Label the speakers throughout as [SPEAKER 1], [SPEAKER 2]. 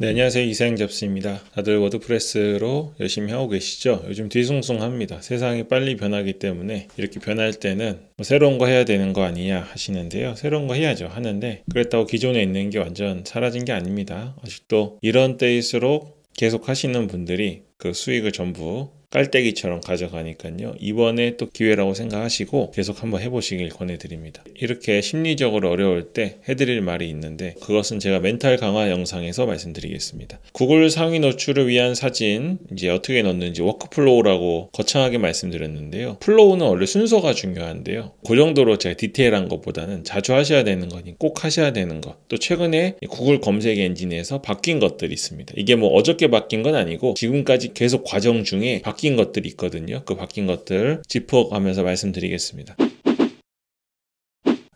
[SPEAKER 1] 네, 안녕하세요. 이사영 잡스입니다. 다들 워드프레스로 열심히 하고 계시죠? 요즘 뒤숭숭합니다. 세상이 빨리 변하기 때문에 이렇게 변할 때는 뭐 새로운 거 해야 되는 거 아니냐 하시는데요. 새로운 거 해야죠. 하는데 그랬다고 기존에 있는 게 완전 사라진 게 아닙니다. 아직도 이런 때일수록 계속 하시는 분들이 그 수익을 전부 깔때기처럼 가져가니까요. 이번에 또 기회라고 생각하시고 계속 한번 해보시길 권해드립니다. 이렇게 심리적으로 어려울 때 해드릴 말이 있는데 그것은 제가 멘탈 강화 영상에서 말씀드리겠습니다. 구글 상위 노출을 위한 사진 이제 어떻게 넣는지 워크플로우라고 거창하게 말씀드렸는데요. 플로우는 원래 순서가 중요한데요. 그 정도로 제가 디테일한 것보다는 자주 하셔야 되는 거니 꼭 하셔야 되는 것. 또 최근에 구글 검색 엔진에서 바뀐 것들이 있습니다. 이게 뭐 어저께 바뀐 건 아니고 지금까지 계속 과정 중에 바뀐 것들이 있거든요. 그 바뀐 것들 짚어가면서 말씀드리겠습니다.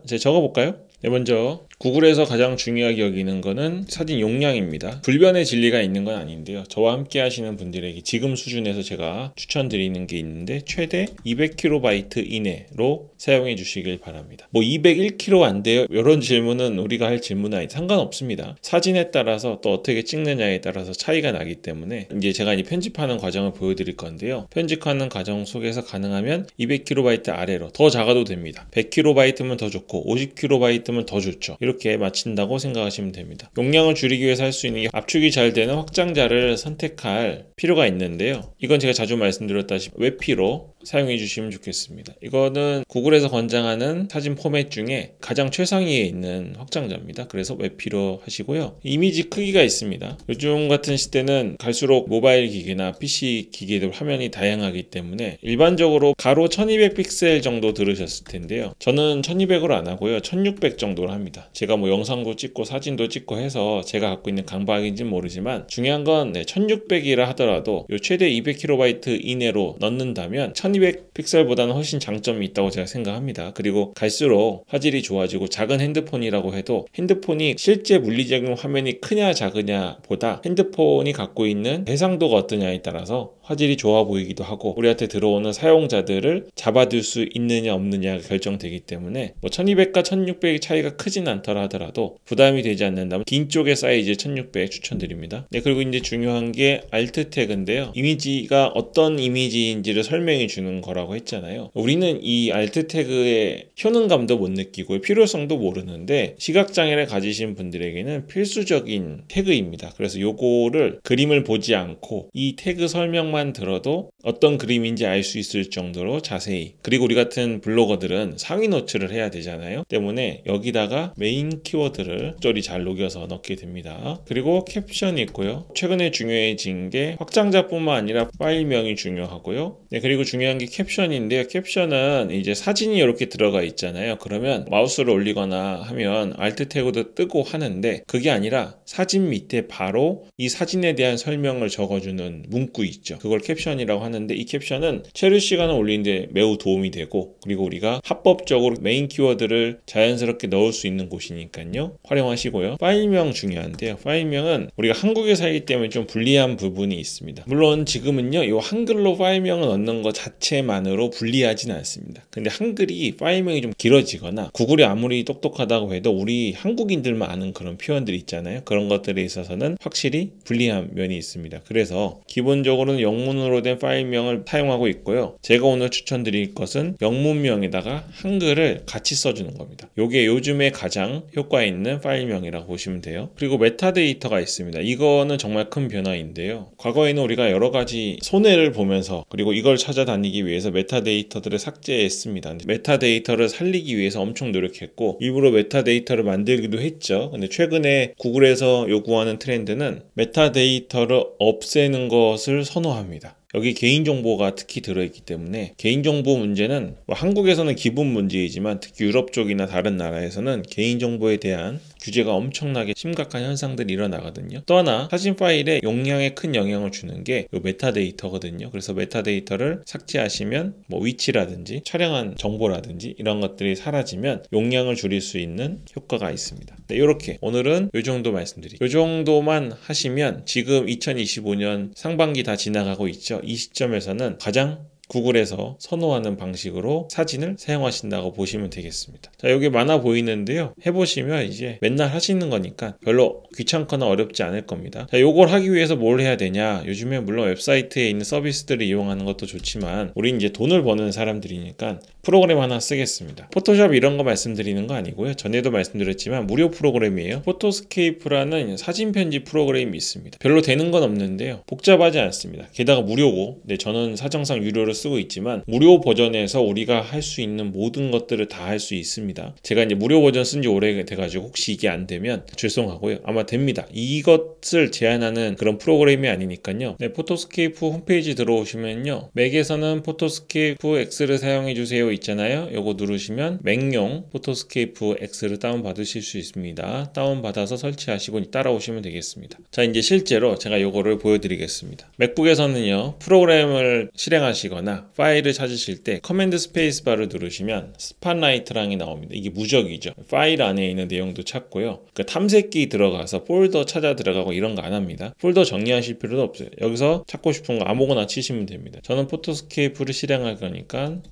[SPEAKER 1] 이제 적어볼까요? 네, 먼저 구글에서 가장 중요하게 여기는 거는 사진 용량입니다. 불변의 진리가 있는 건 아닌데요. 저와 함께 하시는 분들에게 지금 수준에서 제가 추천드리는 게 있는데 최대 200KB 이내로 사용해 주시길 바랍니다. 뭐 201KB 안 돼요? 이런 질문은 우리가 할 질문은 아니 상관없습니다. 사진에 따라서 또 어떻게 찍느냐에 따라서 차이가 나기 때문에 이제 제가 편집하는 과정을 보여드릴 건데요. 편집하는 과정 속에서 가능하면 200KB 아래로 더 작아도 됩니다. 100KB면 더 좋고 50KB면 더 좋죠. 이렇게 맞춘다고 생각하시면 됩니다. 용량을 줄이기 위해서 할 수 있는 게 압축이 잘 되는 확장자를 선택할 필요가 있는데요. 이건 제가 자주 말씀드렸다시피 웹피로 사용해 주시면 좋겠습니다. 이거는 구글에서 권장하는 사진 포맷 중에 가장 최상위에 있는 확장자입니다. 그래서 웹피로 하시고요. 이미지 크기가 있습니다. 요즘 같은 시대는 갈수록 모바일 기기나 PC 기기들 화면이 다양하기 때문에 일반적으로 가로 1200픽셀 정도 들으셨을 텐데요. 저는 1200으로 안 하고요. 1600 정도로 합니다. 제가 뭐 영상도 찍고 사진도 찍고 해서 제가 갖고 있는 강박인지는 모르지만 중요한 건 1600이라 하더라도 요 최대 200KB 이내로 넣는다면 1200픽셀보다는 훨씬 장점이 있다고 제가 생각합니다. 그리고 갈수록 화질이 좋아지고 작은 핸드폰이라고 해도 핸드폰이 실제 물리적인 화면이 크냐 작으냐 보다 핸드폰이 갖고 있는 해상도가 어떠냐에 따라서 화질이 좋아 보이기도 하고 우리한테 들어오는 사용자들을 잡아둘 수 있느냐 없느냐가 결정되기 때문에 뭐 1200과 1600의 차이가 크진 않더라 하더라도 부담이 되지 않는다면 긴 쪽의 사이즈 1600 추천드립니다. 네, 그리고 이제 중요한 게 알트 태그인데요. 이미지가 어떤 이미지인지를 설명해 주는 거라고 했잖아요. 우리는 이 알트 태그의 효능감도 못 느끼고 필요성도 모르는데 시각장애를 가지신 분들에게는 필수적인 태그입니다. 그래서 요거를 그림을 보지 않고 이 태그 설명만 들어도 어떤 그림인지 알 수 있을 정도로 자세히, 그리고 우리 같은 블로거들은 상위 노출을 해야 되잖아요. 때문에 여기다가 메인 키워드를 적절히 잘 녹여서 넣게 됩니다. 그리고 캡션이 있고요. 최근에 중요해진 게 확장자뿐만 아니라 파일명이 중요하고요. 네, 그리고 중요한 게 캡션인데요. 캡션은 이제 사진이 이렇게 들어가 있잖아요. 그러면 마우스를 올리거나 하면 알트 태그도 뜨고 하는데 그게 아니라 사진 밑에 바로 이 사진에 대한 설명을 적어주는 문구 있죠. 그걸 캡션이라고 하는데 이 캡션은 체류 시간을 올리는데 매우 도움이 되고 그리고 우리가 합법적으로 메인 키워드를 자연스럽게 넣을 수 있는 곳이니까요. 활용하시고요. 파일명 중요한데요. 파일명은 우리가 한국에 살기 때문에 좀 불리한 부분이 있습니다. 물론 지금은요. 이 한글로 파일명을 넣는 것 자체만으로 불리하진 않습니다. 근데 한글이 파일명이 좀 길어지거나 구글이 아무리 똑똑하다고 해도 우리 한국인들만 아는 그런 표현들이 있잖아요. 그런 것들에 있어서는 확실히 불리한 면이 있습니다. 그래서 기본적으로는 영문으로 된 파일명을 사용하고 있고요. 제가 오늘 추천드릴 것은 영문명에다가 한글을 같이 써주는 겁니다. 이게 요즘에 가장 효과 있는 파일명이라고 보시면 돼요. 그리고 메타데이터가 있습니다. 이거는 정말 큰 변화인데요. 과거에는 우리가 여러 가지 손해를 보면서 그리고 이걸 찾아다니기 위해서 메타데이터들을 삭제했습니다. 근데 메타데이터를 살리기 위해서 엄청 노력했고 일부러 메타데이터를 만들기도 했죠. 근데 최근에 구글에서 요구하는 트렌드는 메타데이터를 없애는 것을 선호합니다. 여기 개인정보가 특히 들어있기 때문에 개인정보 문제는 뭐 한국에서는 기본 문제이지만 특히 유럽 쪽이나 다른 나라에서는 개인정보에 대한 규제가 엄청나게 심각한 현상들이 일어나거든요. 또 하나 사진 파일에 용량에 큰 영향을 주는 게 이 메타데이터거든요. 그래서 메타데이터를 삭제하시면 뭐 위치라든지 촬영한 정보라든지 이런 것들이 사라지면 용량을 줄일 수 있는 효과가 있습니다. 네, 이렇게 오늘은 이 정도 말씀드릴게요. 이 정도만 하시면 지금 2025년 상반기 다 지나가고 있죠. 이 시점에서는 가장 구글에서 선호하는 방식으로 사진을 사용하신다고 보시면 되겠습니다. 자, 여기 많아 보이는데요. 해보시면 이제 맨날 하시는 거니까 별로 귀찮거나 어렵지 않을 겁니다. 자, 요걸 하기 위해서 뭘 해야 되냐? 요즘에 물론 웹사이트에 있는 서비스들을 이용하는 것도 좋지만 우린 이제 돈을 버는 사람들이니까 프로그램 하나 쓰겠습니다. 포토샵 이런 거 말씀드리는 거 아니고요. 전에도 말씀드렸지만 무료 프로그램이에요. 포토스케이프라는 사진 편집 프로그램이 있습니다. 별로 되는 건 없는데요. 복잡하지 않습니다. 게다가 무료고, 네, 저는 사정상 유료를 쓰고 있지만 무료 버전에서 우리가 할 수 있는 모든 것들을 다 할 수 있습니다. 제가 이제 무료 버전 쓴 지 오래돼가지고 혹시 이게 안 되면 죄송하고요. 아마 됩니다. 이것을 제한하는 그런 프로그램이 아니니까요. 네, 포토스케이프 홈페이지 들어오시면요. 맥에서는 포토스케이프 X를 사용해주세요 있잖아요. 요거 누르시면 맥용 포토스케이프 X를 다운받으실 수 있습니다. 다운받아서 설치하시고 따라오시면 되겠습니다. 자, 이제 실제로 제가 요거를 보여드리겠습니다. 맥북에서는요, 프로그램을 실행하시거나 파일을 찾으실 때 커맨드 스페이스바를 누르시면 스팟라이트랑이 나옵니다. 이게 무적이죠. 파일 안에 있는 내용도 찾고요. 그 탐색기 들어가서 폴더 찾아 들어가고 이런 거 안 합니다. 폴더 정리하실 필요도 없어요. 여기서 찾고 싶은 거 아무거나 치시면 됩니다. 저는 포토스케이프를 실행할 거니까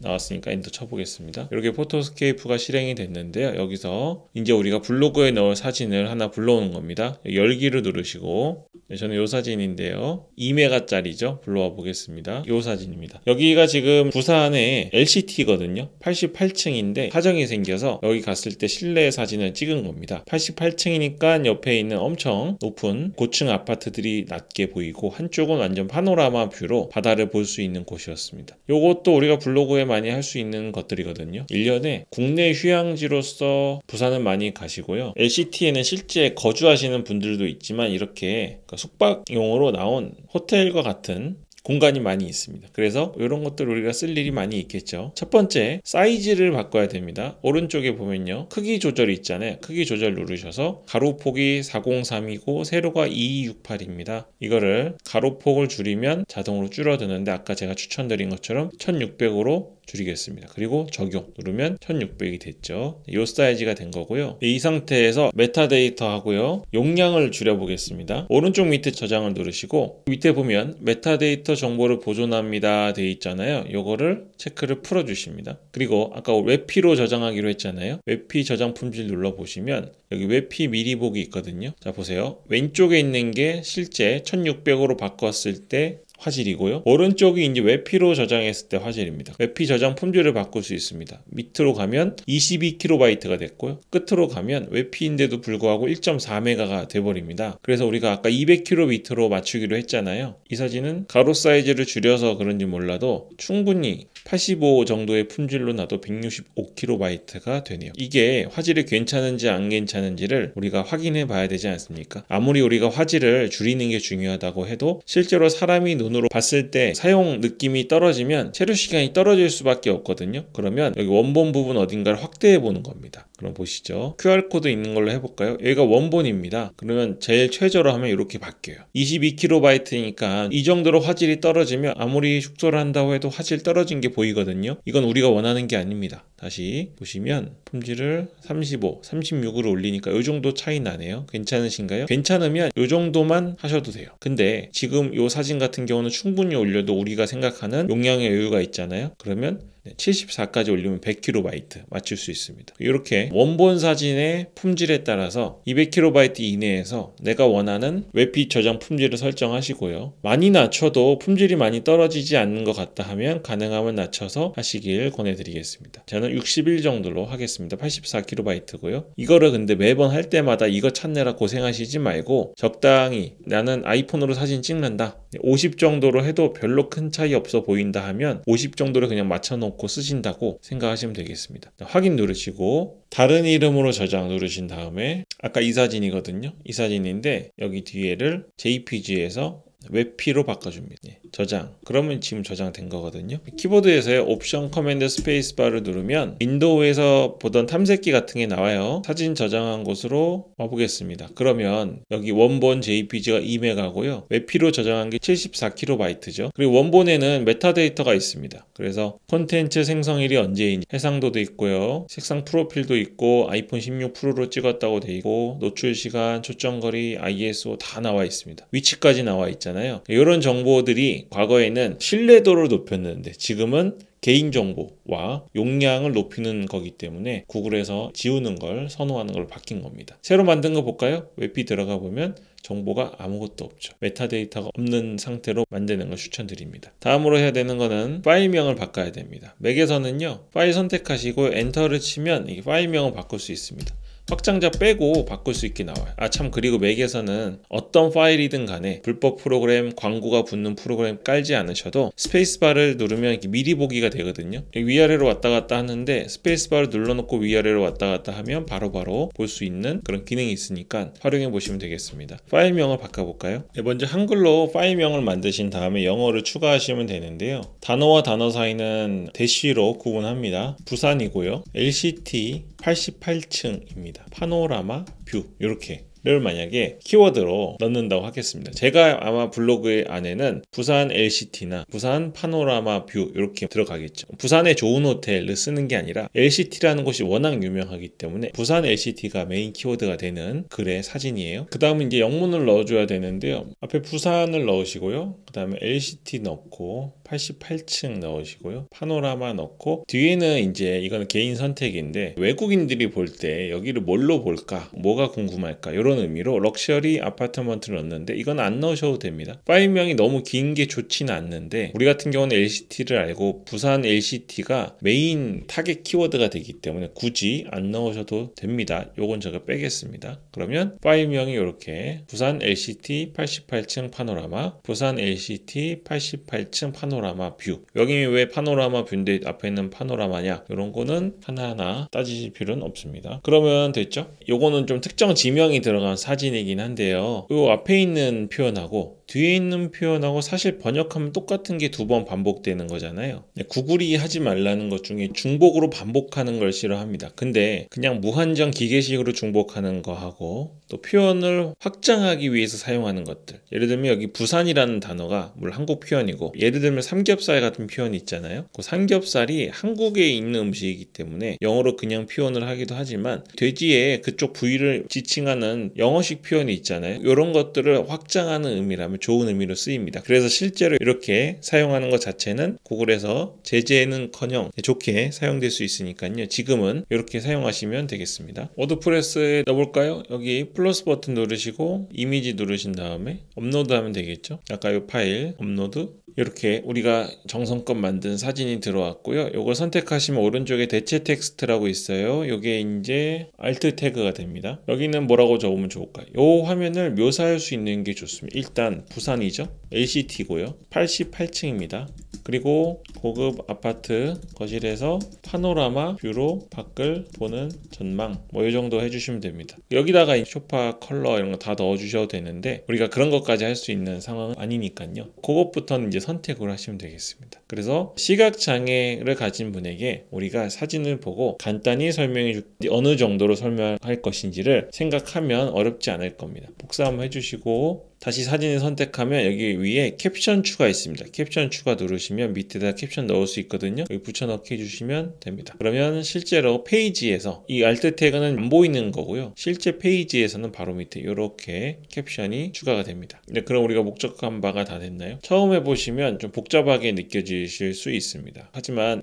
[SPEAKER 1] 나왔으니까 엔터 쳐보겠습니다. 이렇게 포토스케이프가 실행이 됐는데요. 여기서 이제 우리가 블로그에 넣을 사진을 하나 불러오는 겁니다. 열기를 누르시고, 네, 저는 이 사진인데요. 2메가짜리죠. 불러와 보겠습니다. 이 사진입니다. 여기가 지금 부산의 LCT거든요. 88층인데 사정이 생겨서 여기 갔을 때 실내 사진을 찍은 겁니다. 88층이니까 옆에 있는 엄청 높은 고층 아파트들이 낮게 보이고 한쪽은 완전 파노라마 뷰로 바다를 볼 수 있는 곳이었습니다. 이것도 우리가 블로그에 많이 할 수 있는 것들이거든요. 1년에 국내 휴양지로서 부산은 많이 가시고요. LCT에는 실제 거주하시는 분들도 있지만 이렇게 숙박용으로 나온 호텔과 같은 공간이 많이 있습니다. 그래서 이런 것들 우리가 쓸 일이 많이 있겠죠. 첫 번째, 사이즈를 바꿔야 됩니다. 오른쪽에 보면요, 크기 조절이 있잖아요. 크기 조절 누르셔서 가로폭이 403이고 세로가 2268입니다. 이거를 가로폭을 줄이면 자동으로 줄어드는데 아까 제가 추천드린 것처럼 1600으로 줄이겠습니다. 그리고 적용 누르면 1600이 됐죠. 이 사이즈가 된 거고요. 이 상태에서 메타데이터 하고요. 용량을 줄여보겠습니다. 오른쪽 밑에 저장을 누르시고 밑에 보면 메타데이터 정보를 보존합니다 돼 있잖아요. 요거를 체크를 풀어주십니다. 그리고 아까 웹피로 저장하기로 했잖아요. 웹피 저장 품질 눌러보시면 여기 웹피 미리 보기 있거든요. 자, 보세요. 왼쪽에 있는 게 실제 1600으로 바꿨을 때 화질이고요. 오른쪽이 이제 웹피로 저장했을 때 화질입니다. 웹피 저장 품질을 바꿀 수 있습니다. 밑으로 가면 22KB가 됐고요. 끝으로 가면 웹피인데도 불구하고 1.4메가가 돼버립니다. 그래서 우리가 아까 200kb로 맞추기로 했잖아요. 이 사진은 가로 사이즈를 줄여서 그런지 몰라도 충분히 85 정도의 품질로 놔도 165KB가 되네요. 이게 화질이 괜찮은지 안 괜찮은지를 우리가 확인해 봐야 되지 않습니까? 아무리 우리가 화질을 줄이는 게 중요하다고 해도 실제로 사람이 눈으로 봤을 때 사용 느낌이 떨어지면 체류 시간이 떨어질 수밖에 없거든요. 그러면 여기 원본 부분 어딘가를 확대해 보는 겁니다. 그럼 보시죠. QR코드 있는 걸로 해볼까요? 여기가 원본입니다. 그러면 제일 최저로 하면 이렇게 바뀌어요. 22KB니까 이 정도로 화질이 떨어지면 아무리 축소를 한다고 해도 화질 떨어진 게 보이거든요. 이건 우리가 원하는 게 아닙니다. 다시 보시면 품질을 35, 36으로 올리니까 이 정도 차이 나네요. 괜찮으신가요? 괜찮으면 이 정도만 하셔도 돼요. 근데 지금 이 사진 같은 경우는 충분히 올려도 우리가 생각하는 용량의 여유가 있잖아요. 그러면 74까지 올리면 100KB 맞출 수 있습니다. 이렇게 원본 사진의 품질에 따라서 200KB 이내에서 내가 원하는 웹피 저장 품질을 설정하시고요. 많이 낮춰도 품질이 많이 떨어지지 않는 것 같다 하면 가능하면 낮춰서 하시길 권해드리겠습니다. 저는 61 정도로 하겠습니다. 84KB고요. 이거를 근데 매번 할 때마다 이거 찾느라 고생하시지 말고 적당히 나는 아이폰으로 사진 찍는다. 50 정도로 해도 별로 큰 차이 없어 보인다 하면 50 정도를 그냥 맞춰놓고 쓰신다고 생각하시면 되겠습니다. 확인 누르시고 다른 이름으로 저장 누르신 다음에 아까 이 사진이거든요. 이 사진인데 여기 뒤에를 JPG에서 웹피로 바꿔줍니다. 저장. 그러면 지금 저장된 거거든요. 키보드에서의 옵션 커맨드 스페이스바를 누르면 윈도우에서 보던 탐색기 같은 게 나와요. 사진 저장한 곳으로 와보겠습니다. 그러면 여기 원본 JPG가 2메가고요. 웹피로 저장한 게 74KB죠. 그리고 원본에는 메타데이터가 있습니다. 그래서 콘텐츠 생성일이 언제인지 해상도도 있고요. 색상 프로필도 있고 아이폰 16 프로로 찍었다고 돼 있고 노출 시간, 초점거리, ISO 다 나와 있습니다. 위치까지 나와 있잖아요. 있잖아요. 이런 정보들이 과거에는 신뢰도를 높였는데 지금은 개인정보와 용량을 높이는 거기 때문에 구글에서 지우는 걸 선호하는 걸로 바뀐 겁니다. 새로 만든 거 볼까요? 웹이 들어가 보면 정보가 아무것도 없죠. 메타데이터가 없는 상태로 만드는 걸 추천드립니다. 다음으로 해야 되는 거는 파일명을 바꿔야 됩니다. 맥에서는요, 파일 선택하시고 엔터를 치면 이 파일명을 바꿀 수 있습니다. 확장자 빼고 바꿀 수 있게 나와요. 참, 그리고 맥에서는 어떤 파일이든 간에 불법 프로그램, 광고가 붙는 프로그램 깔지 않으셔도 스페이스바를 누르면 미리 보기가 되거든요. 위아래로 왔다 갔다 하는데 스페이스바를 눌러놓고 위아래로 왔다 갔다 하면 바로바로 볼 수 있는 그런 기능이 있으니까 활용해 보시면 되겠습니다. 파일명을 바꿔볼까요? 먼저 한글로 파일명을 만드신 다음에 영어를 추가하시면 되는데요. 단어와 단어 사이는 대시로 구분합니다. 부산이고요. LCT 88층입니다. 파노라마 뷰, 이렇게를 만약에 키워드로 넣는다고 하겠습니다. 제가 아마 블로그 안에는 부산 LCT나 부산 파노라마 뷰 이렇게 들어가겠죠. 부산의 좋은 호텔을 쓰는 게 아니라 LCT라는 곳이 워낙 유명하기 때문에 부산 LCT가 메인 키워드가 되는 글의 사진이에요. 그 다음에 이제 영문을 넣어줘야 되는데요. 앞에 부산을 넣으시고요. 그 다음에 LCT 넣고 88층 넣으시고요. 파노라마 넣고, 뒤에는 이제 이거는 개인 선택인데 외국인들이 볼 때 여기를 뭘로 볼까? 뭐가 궁금할까? 이런 의미로 럭셔리 아파트먼트를 넣는데 이건 안 넣으셔도 됩니다. 파일명이 너무 긴 게 좋지는 않는데 우리 같은 경우는 LCT를 알고 부산 LCT가 메인 타겟 키워드가 되기 때문에 굳이 안 넣으셔도 됩니다. 요건 제가 빼겠습니다. 그러면 파일명이 이렇게 부산 LCT 88층 파노라마, 부산 LCT 88층 파노라마 뷰. 여기 왜 파노라마 뷰인데 앞에는 파노라마냐? 이런 거는 하나하나 따지실 필요는 없습니다. 그러면 됐죠? 요거는 좀 특정 지명이 들어간 사진이긴 한데요. 요 앞에 있는 표현하고 뒤에 있는 표현하고 사실 번역하면 똑같은 게 두 번 반복되는 거잖아요. 구글이 하지 말라는 것 중에 중복으로 반복하는 걸 싫어합니다. 근데 그냥 무한정 기계식으로 중복하는 거하고 또 표현을 확장하기 위해서 사용하는 것들, 예를 들면 여기 부산이라는 단어가 물론 한국 표현이고, 예를 들면 삼겹살 같은 표현이 있잖아요. 그 삼겹살이 한국에 있는 음식이기 때문에 영어로 그냥 표현을 하기도 하지만 돼지의 그쪽 부위를 지칭하는 영어식 표현이 있잖아요. 이런 것들을 확장하는 의미라면 좋은 의미로 쓰입니다. 그래서 실제로 이렇게 사용하는 것 자체는 구글에서 제재는커녕 좋게 사용될 수 있으니까요. 지금은 이렇게 사용하시면 되겠습니다. 워드프레스에 넣어볼까요? 여기 플러스 버튼 누르시고 이미지 누르신 다음에 업로드 하면 되겠죠. 아까 이 파일 업로드, 이렇게 우리가 정성껏 만든 사진이 들어왔고요. 이걸 선택하시면 오른쪽에 대체 텍스트라고 있어요. 이게 이제 알트 태그가 됩니다. 여기는 뭐라고 적으면 좋을까요? 이 화면을 묘사할 수 있는 게 좋습니다. 일단 부산이죠. LCT고요. 88층입니다. 그리고 고급 아파트 거실에서 파노라마 뷰로 밖을 보는 전망, 이 정도 해주시면 됩니다. 여기다가 소파 컬러 이런 거 다 넣어주셔도 되는데 우리가 그런 것까지 할 수 있는 상황은 아니니까요. 그것부터는 이제 선택을 하시면 되겠습니다. 그래서 시각장애를 가진 분에게 우리가 사진을 보고 간단히 설명해 줄 어느 정도로 설명할 것인지를 생각하면 어렵지 않을 겁니다. 복사 한번 해주시고 다시 사진을 선택하면 여기 위에 캡션 추가 있습니다. 캡션 추가 누르시면 밑에다 캡션 넣을 수 있거든요. 여기 붙여넣기 해주시면 됩니다. 그러면 실제로 페이지에서 이 알트 태그는 안 보이는 거고요. 실제 페이지에서는 바로 밑에 이렇게 캡션이 추가가 됩니다. 네, 그럼 우리가 목적한 바가 다 됐나요? 처음 해보시면 좀 복잡하게 느껴지실 수 있습니다. 하지만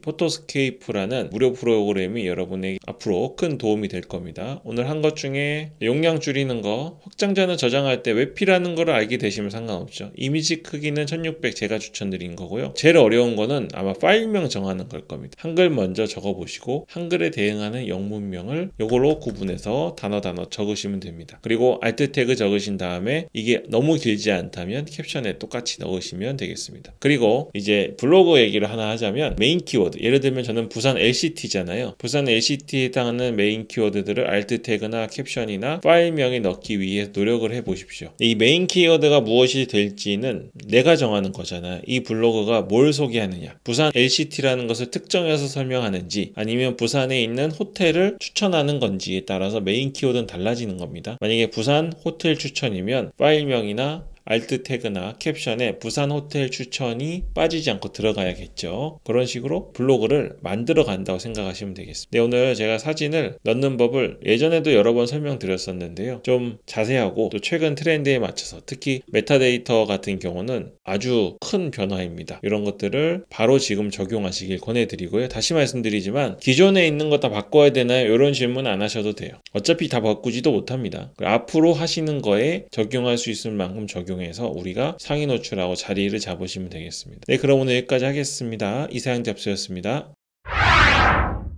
[SPEAKER 1] 포토스케이프라는 무료 프로그램이 여러분에게 앞으로 큰 도움이 될 겁니다. 오늘 한 것 중에 용량 줄이는 거, 확장자는 저장할 때 웹피라는 걸 알게 되시면 상관없죠. 이미지 크기는 1600 제가 추천드린 거고요. 제일 어려운 거는 아마 파일명 정하는 걸 겁니다. 한글 먼저 적어보시고 한글에 대응하는 영문명을 요걸로 구분해서 단어 적으시면 됩니다. 그리고 알트 태그 적으신 다음에 이게 너무 길지 않다면 캡션에 똑같이 넣으시면 되겠습니다. 그리고 이제 블로그 얘기를 하나 하자면 메인 키워드, 예를 들면 저는 부산 LCT잖아요. 부산 LCT에 해당하는 메인 키워드들을 알트 태그나 캡션이나 파일명에 넣기 위해 노력을 해보십시오. 이 메인 키워드가 무엇이 될지는 내가 정하는 거잖아요. 이 블로그가 뭘 소개하느냐, 부산 LCT라는 것을 특정해서 설명하는지 아니면 부산에 있는 호텔을 추천하는 건지에 따라서 메인 키워드는 달라지는 겁니다. 만약에 부산 호텔 추천이면 파일명이나 알트 태그나 캡션에 부산 호텔 추천이 빠지지 않고 들어가야겠죠. 그런 식으로 블로그를 만들어 간다고 생각하시면 되겠습니다. 네, 오늘 제가 사진을 넣는 법을 예전에도 여러 번 설명드렸었는데요. 좀 자세하고 또 최근 트렌드에 맞춰서 특히 메타데이터 같은 경우는 아주 큰 변화입니다. 이런 것들을 바로 지금 적용하시길 권해드리고요. 다시 말씀드리지만 기존에 있는 거 다 바꿔야 되나요? 이런 질문 안 하셔도 돼요. 어차피 다 바꾸지도 못합니다. 앞으로 하시는 거에 적용할 수 있을 만큼 적용해서 우리가 상위 노출하고 자리를 잡으시면 되겠습니다. 네, 그럼 오늘 여기까지 하겠습니다. 이사영 잡스였습니다.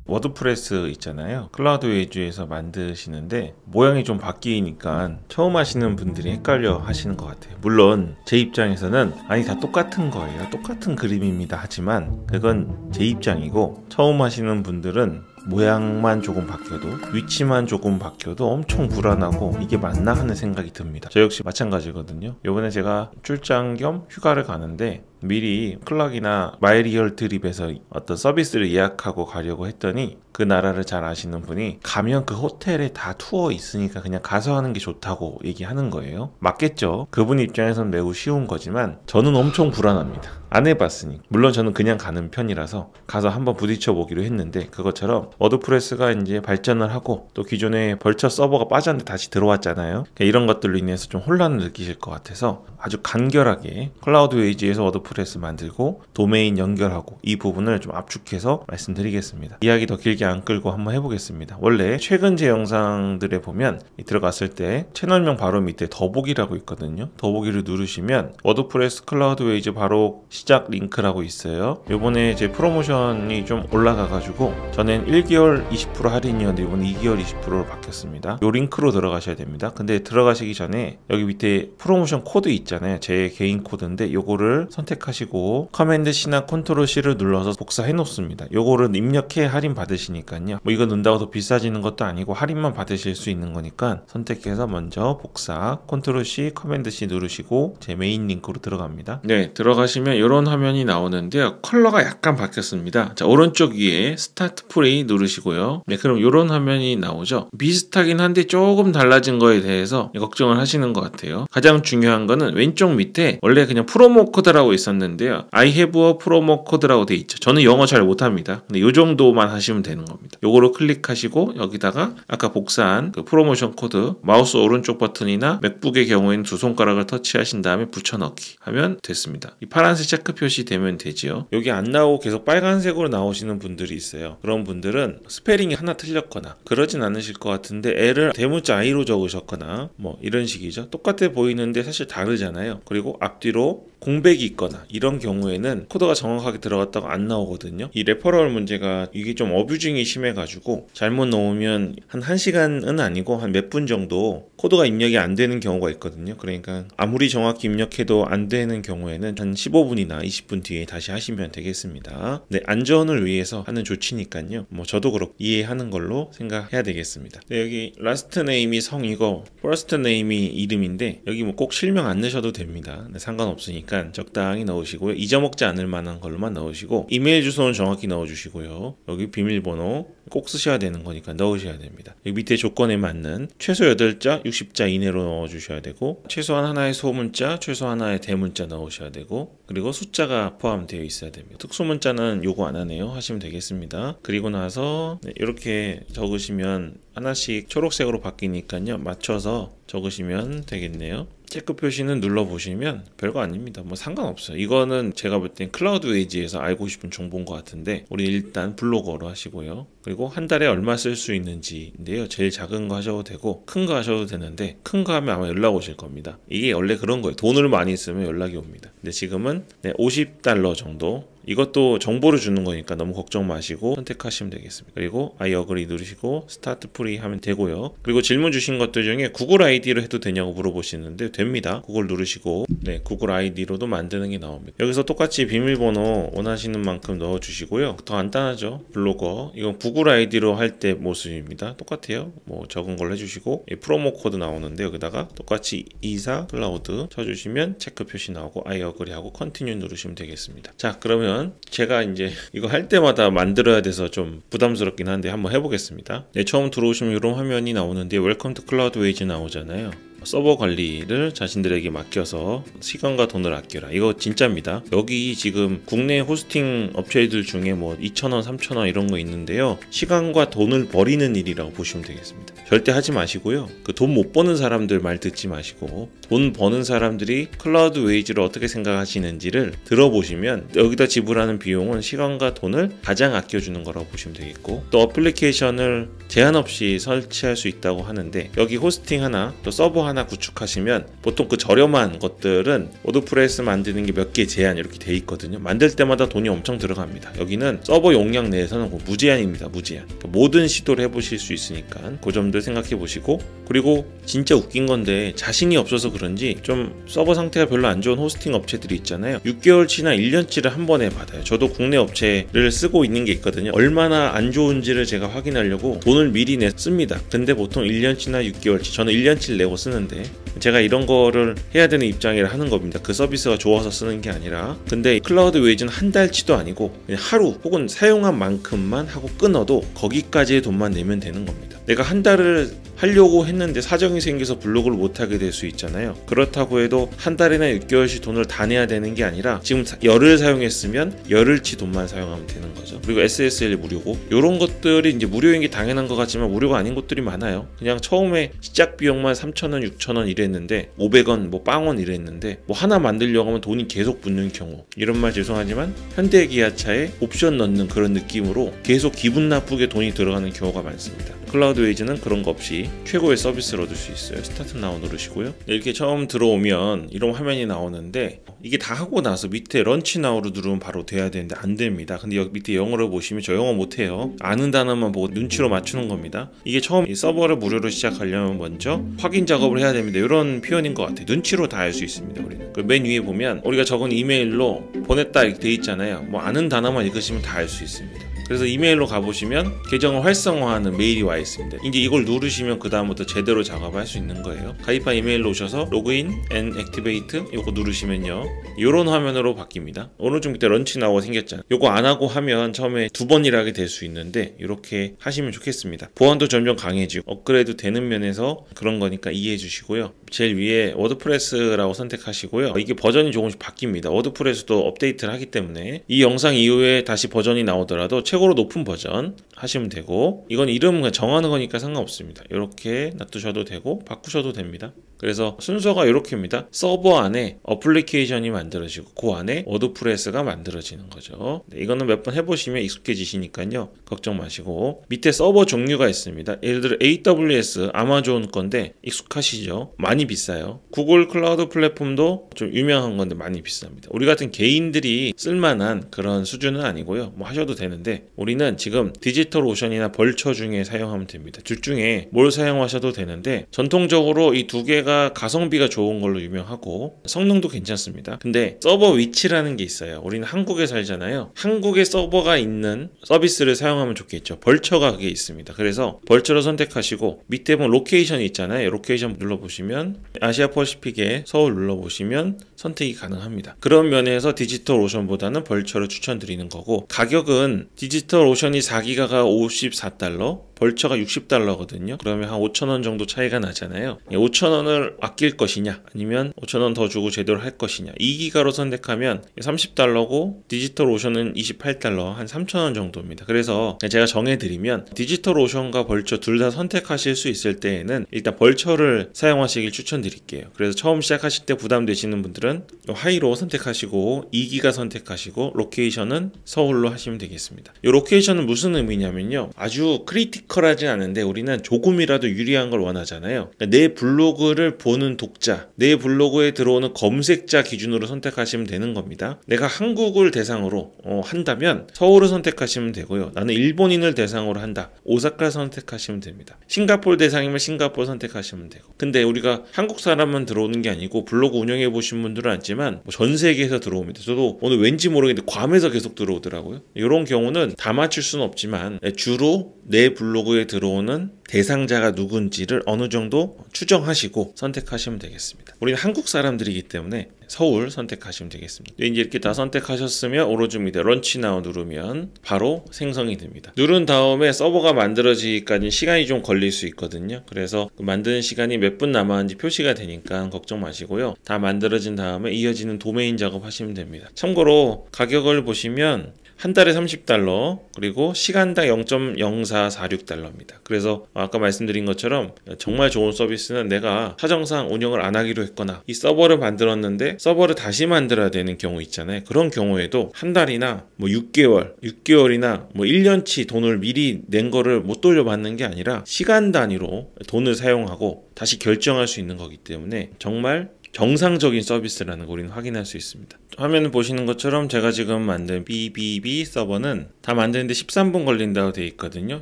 [SPEAKER 1] 워드프레스 있잖아요. 클라우드 웨이즈에서 만드시는데 모양이 좀 바뀌니까 처음 하시는 분들이 헷갈려 하시는 것 같아요. 물론 제 입장에서는 아니 다 똑같은 거예요. 똑같은 그림입니다. 하지만 그건 제 입장이고 처음 하시는 분들은 모양만 조금 바뀌어도 위치만 조금 바뀌어도 엄청 불안하고 이게 맞나 하는 생각이 듭니다. 저 역시 마찬가지거든요. 이번에 제가 출장 겸 휴가를 가는데 미리 클락이나 마이리얼 트립에서 어떤 서비스를 예약하고 가려고 했더니 그 나라를 잘 아시는 분이 가면 그 호텔에 다 투어 있으니까 그냥 가서 하는 게 좋다고 얘기하는 거예요. 맞겠죠. 그분 입장에서는 매우 쉬운 거지만 저는 엄청 불안합니다. 안 해봤으니. 물론 저는 그냥 가는 편이라서 가서 한번 부딪혀 보기로 했는데 그것처럼 워드프레스가 이제 발전을 하고 또 기존에 벌처 서버가 빠졌는데 다시 들어왔잖아요. 이런 것들로 인해서 좀 혼란을 느끼실 것 같아서 아주 간결하게 클라우드 웨이즈에서 워드프레스 만들고 도메인 연결하고 이 부분을 좀 압축해서 말씀드리겠습니다. 이야기 더 길게 안 끌고 한번 해보겠습니다. 원래 최근 제 영상들에 보면 들어갔을 때 채널명 바로 밑에 더보기라고 있거든요. 더보기를 누르시면 워드프레스 클라우드 웨이즈 바로 시작 링크라고 있어요. 요번에 제 프로모션이 좀 올라가가지고 전엔 1개월 20% 할인이었는데 이번에 2개월 20%로 바뀌었습니다. 요 링크로 들어가셔야 됩니다. 근데 들어가시기 전에 여기 밑에 프로모션 코드 있잖아요. 제 개인 코드인데 요거를 선택하시고 커맨드 C나 컨트롤 C를 눌러서 복사해 놓습니다. 요거를 입력해 할인 받으시니까요. 뭐 이거 넣는다고 더 비싸지는 것도 아니고 할인만 받으실 수 있는 거니까 선택해서 먼저 복사 컨트롤 C 커맨드 C 누르시고 제 메인 링크로 들어갑니다. 네, 들어가시면 이런 화면이 나오는데요. 컬러가 약간 바뀌었습니다. 자, 오른쪽 위에 스타트 프리 누르시고요. 네, 그럼 이런 화면이 나오죠. 비슷하긴 한데 조금 달라진 거에 대해서 걱정을 하시는 것 같아요. 가장 중요한 거는 왼쪽 밑에 원래 그냥 프로모 코드라고 있었는데요. I have a promo code라고 돼 있죠. 저는 영어 잘 못합니다. 근데 이 정도만 하시면 되는 겁니다. 요거를 클릭하시고 여기다가 아까 복사한 그 프로모션 코드 마우스 오른쪽 버튼이나 맥북의 경우에는 두 손가락을 터치하신 다음에 붙여넣기 하면 됐습니다. 이 파란색 체크 표시 되면 되지요. 여기 안 나오고 계속 빨간색으로 나오시는 분들이 있어요. 그런 분들은 스페링이 하나 틀렸거나 그러진 않으실 것 같은데 L을 대문자 I로 적으셨거나 뭐 이런 식이죠. 똑같아 보이는데 사실 다르잖아요. 그리고 앞뒤로 공백이 있거나 이런 경우에는 코드가 정확하게 들어갔다고 안 나오거든요. 이 레퍼럴 문제가 이게 좀 어뷰징이 심해가지고 잘못 넣으면 한 1시간은 아니고 한 몇 분 정도 코드가 입력이 안 되는 경우가 있거든요. 그러니까 아무리 정확히 입력해도 안 되는 경우에는 한 15분이나 20분 뒤에 다시 하시면 되겠습니다. 네, 안전을 위해서 하는 조치니까요. 뭐 저도 그렇고 이해하는 걸로 생각해야 되겠습니다. 네, 여기 라스트 네임이 성이고 퍼스트 네임이 이름인데 여기 뭐 꼭 실명 안 넣으셔도 됩니다. 네, 상관없으니까 적당히 넣으시고요. 잊어먹지 않을 만한 걸로만 넣으시고 이메일 주소는 정확히 넣어주시고요. 여기 비밀번호 꼭 쓰셔야 되는 거니까 넣으셔야 됩니다. 여기 밑에 조건에 맞는 최소 8자 60자 이내로 넣어주셔야 되고 최소한 하나의 소문자 최소 하나의 대문자 넣으셔야 되고 그리고 숫자가 포함되어 있어야 됩니다. 특수문자는 요거 안 하네요. 하시면 되겠습니다. 그리고 나서 이렇게 적으시면 하나씩 초록색으로 바뀌니까요. 맞춰서 적으시면 되겠네요. 체크 표시는 눌러보시면 별거 아닙니다. 뭐 상관없어요. 이거는 제가 볼 땐 클라우드 웨이지에서 알고 싶은 정보인 것 같은데 우리 일단 블로거로 하시고요. 그리고 한 달에 얼마 쓸 수 있는지인데요. 제일 작은 거 하셔도 되고 큰 거 하셔도 되는데 큰 거 하면 아마 연락 오실 겁니다. 이게 원래 그런 거예요. 돈을 많이 쓰면 연락이 옵니다. 근데 지금은 $50 정도 이것도 정보를 주는 거니까 너무 걱정 마시고 선택하시면 되겠습니다. 그리고 I agree 누르시고 스타트 프리 하면 되고요. 그리고 질문 주신 것들 중에 구글 아이디로 해도 되냐고 물어보시는데 됩니다. 구글 누르시고 네, 구글 아이디로도 만드는 게 나옵니다. 여기서 똑같이 비밀번호 원하시는 만큼 넣어주시고요. 더 간단하죠. 블로거 이건 구글 아이디로 할 때 모습입니다. 똑같아요. 뭐 적은 걸 해주시고 프로모 코드 나오는데 여기다가 똑같이 이사 클라우드 쳐주시면 체크 표시 나오고 I agree 하고 컨티뉴 누르시면 되겠습니다. 자, 그러면 제가 이제 이거 할 때마다 만들어야 돼서 좀 부담스럽긴 한데 한번 해보겠습니다. 네, 처음 들어오시면 이런 화면이 나오는데 웰컴 투 클라우드 웨이즈 나오잖아요. 서버 관리를 자신들에게 맡겨서 시간과 돈을 아껴라. 이거 진짜입니다. 여기 지금 국내 호스팅 업체들 중에 뭐 2,000원, 3,000원 이런 거 있는데요. 시간과 돈을 버리는 일이라고 보시면 되겠습니다. 절대 하지 마시고요. 그 돈 못 버는 사람들 말 듣지 마시고 돈 버는 사람들이 클라우드 웨이즈를 어떻게 생각하시는지를 들어보시면 여기다 지불하는 비용은 시간과 돈을 가장 아껴주는 거라고 보시면 되겠고, 또 어플리케이션을 제한 없이 설치할 수 있다고 하는데 여기 호스팅 하나 또 서버 하나 구축하시면 보통 그 저렴한 것들은 워드프레스 만드는 게 몇 개 제한 이렇게 돼 있거든요. 만들 때마다 돈이 엄청 들어갑니다. 여기는 서버 용량 내에서는 무제한입니다. 무제한. 그러니까 모든 시도를 해보실 수 있으니까 그 점들 생각해 보시고, 그리고 진짜 웃긴 건데 자신이 없어서 그런지 좀 서버 상태가 별로 안 좋은 호스팅 업체들이 있잖아요. 6개월치나 1년치를 한 번에 받아요. 저도 국내 업체를 쓰고 있는 게 있거든요. 얼마나 안 좋은지를 제가 확인하려고 돈을 미리 씁니다. 근데 보통 1년치나 6개월치, 저는 1년치를 내고 쓰는데 제가 이런 거를 해야 되는 입장이라 하는 겁니다. 그 서비스가 좋아서 쓰는 게 아니라. 근데 클라우드 웨이즈는 한 달치도 아니고 그냥 하루 혹은 사용한 만큼만 하고 끊어도 거기까지의 돈만 내면 되는 겁니다. 내가 한 달을 하려고 했는데 사정이 생겨서 블로그를 못하게 될 수 있잖아요. 그렇다고 해도 한 달이나 6개월씩 돈을 다 내야 되는 게 아니라 지금 열흘 사용했으면 열흘치 돈만 사용하면 되는 거죠. 그리고 SSL 무료고, 이런 것들이 이제 무료인 게 당연한 것 같지만 무료가 아닌 것들이 많아요. 그냥 처음에 시작 비용만 3,000원, 6,000원 이랬는데 500원, 뭐 빵원 이랬는데 뭐 하나 만들려고 하면 돈이 계속 붙는 경우, 이런 말 죄송하지만 현대기아차에 옵션 넣는 그런 느낌으로 계속 기분 나쁘게 돈이 들어가는 경우가 많습니다. 클라우드 웨이즈는 그런 거 없이 최고의 서비스를 얻을 수 있어요. 스타트 나우 누르시고요. 이렇게 처음 들어오면 이런 화면이 나오는데 이게 다 하고 나서 밑에 런치 나우를 누르면 바로 돼야 되는데 안 됩니다. 근데 여기 밑에 영어를 보시면 저 영어 못해요. 아는 단어만 보고 눈치로 맞추는 겁니다. 이게 처음 이 서버를 무료로 시작하려면 먼저 확인 작업을 해야 됩니다. 이런 표현인 것 같아요. 눈치로 다 알 수 있습니다. 우리는 맨 위에 보면 우리가 적은 이메일로 보냈다 이렇게 돼 있잖아요. 뭐 아는 단어만 읽으시면 다 알 수 있습니다. 그래서 이메일로 가보시면 계정을 활성화하는 메일이 와 있습니다. 이제 이걸 누르시면 그 다음부터 제대로 작업을 할 수 있는 거예요. 가입한 이메일로 오셔서 로그인 앤 액티베이트 이거 누르시면요, 이런 화면으로 바뀝니다. 오른쪽 밑에 런치 나우가 생겼잖아요. 이거 안 하고 하면 처음에 2번이라 하게 될 수 있는데 이렇게 하시면 좋겠습니다. 보안도 점점 강해지고 업그레이드 되는 면에서 그런 거니까 이해해 주시고요. 제일 위에 워드프레스라고 선택하시고요. 이게 버전이 조금씩 바뀝니다. 워드프레스도 업데이트를 하기 때문에 이 영상 이후에 다시 버전이 나오더라도 최고로 높은 버전 하시면 되고, 이건 이름 그냥 정하는 거니까 상관없습니다. 이렇게 놔두셔도 되고 바꾸셔도 됩니다. 그래서 순서가 이렇게입니다. 서버 안에 어플리케이션이 만들어지고 그 안에 워드프레스가 만들어지는 거죠. 네, 이거는 몇 번 해보시면 익숙해지시니까요. 걱정 마시고, 밑에 서버 종류가 있습니다. 예를 들어 AWS, 아마존 건데 익숙하시죠? 많이 비싸요. 구글 클라우드 플랫폼도 좀 유명한 건데 많이 비쌉니다. 우리 같은 개인들이 쓸만한 그런 수준은 아니고요. 뭐 하셔도 되는데 우리는 지금 디지털 오션이나 벌처 중에 사용하면 됩니다. 둘 중에 뭘 사용하셔도 되는데 전통적으로 이 두 개가 가성비가 좋은 걸로 유명하고 성능도 괜찮습니다. 근데 서버 위치라는 게 있어요. 우리는 한국에 살잖아요. 한국에 서버가 있는 서비스를 사용하면 좋겠죠. 벌처가 그게 있습니다. 그래서 벌처를 선택하시고 밑에 보면 로케이션이 있잖아요. 로케이션 눌러보시면 아시아 퍼시픽에 서울 눌러보시면 선택이 가능합니다. 그런 면에서 디지털 오션보다는 벌처를 추천드리는 거고, 가격은 디지털 오션이 4기가가 $54, 벌처가 $60거든요. 그러면 한 5,000원 정도 차이가 나잖아요. 5,000원을 아낄 것이냐 아니면 5,000원 더 주고 제대로 할 것이냐. 2기가로 선택하면 $30고 디지털 오션은 $28, 한 3,000원 정도입니다. 그래서 제가 정해드리면 디지털 오션과 벌처 둘 다 선택하실 수 있을 때에는 일단 벌처를 사용하시길 추천드릴게요. 그래서 처음 시작하실 때 부담되시는 분들은 하이로 선택하시고 2기가 선택하시고 로케이션은 서울로 하시면 되겠습니다. 이 로케이션은 무슨 의미냐면요, 아주 크리티컬하진 않은데 우리는 조금이라도 유리한 걸 원하잖아요. 그러니까 내 블로그를 보는 독자, 내 블로그에 들어오는 검색자 기준으로 선택하시면 되는 겁니다. 내가 한국을 대상으로 한다면 서울을 선택하시면 되고요. 나는 일본인을 대상으로 한다, 오사카 선택하시면 됩니다. 싱가포르 대상이면 싱가포르 선택하시면 되고, 근데 우리가 한국 사람만 들어오는 게 아니고 블로그 운영해 보신 분들은 알지만 전 세계에서 들어옵니다. 저도 오늘 왠지 모르겠는데 괌에서 계속 들어오더라고요. 이런 경우는 다 맞출 수는 없지만 주로 내 블로그에 들어오는 대상자가 누군지를 어느 정도 추정하시고 선택하시면 되겠습니다. 우리는 한국 사람들이기 때문에 서울 선택하시면 되겠습니다. 이제 이렇게 다 선택하셨으면 오른쪽 밑에 런치 나우 누르면 바로 생성이 됩니다. 누른 다음에 서버가 만들어지기까지 시간이 좀 걸릴 수 있거든요. 그래서 만드는 시간이 몇 분 남았는지 표시가 되니까 걱정 마시고요. 다 만들어진 다음에 이어지는 도메인 작업하시면 됩니다. 참고로 가격을 보시면 한 달에 $30 그리고 시간당 0.0446달러입니다. 그래서 아까 말씀드린 것처럼 정말 좋은 서비스는 내가 사정상 운영을 안 하기로 했거나 이 서버를 만들었는데 서버를 다시 만들어야 되는 경우 있잖아요. 그런 경우에도 한 달이나 뭐 6개월이나 뭐 1년치 돈을 미리 낸 거를 못 돌려받는 게 아니라 시간 단위로 돈을 사용하고 다시 결정할 수 있는 거기 때문에 정말 정상적인 서비스라는 걸 우리는 확인할 수 있습니다. 화면을 보시는 것처럼 제가 지금 만든 BBB 서버는 다 만드는데 13분 걸린다고 되어 있거든요.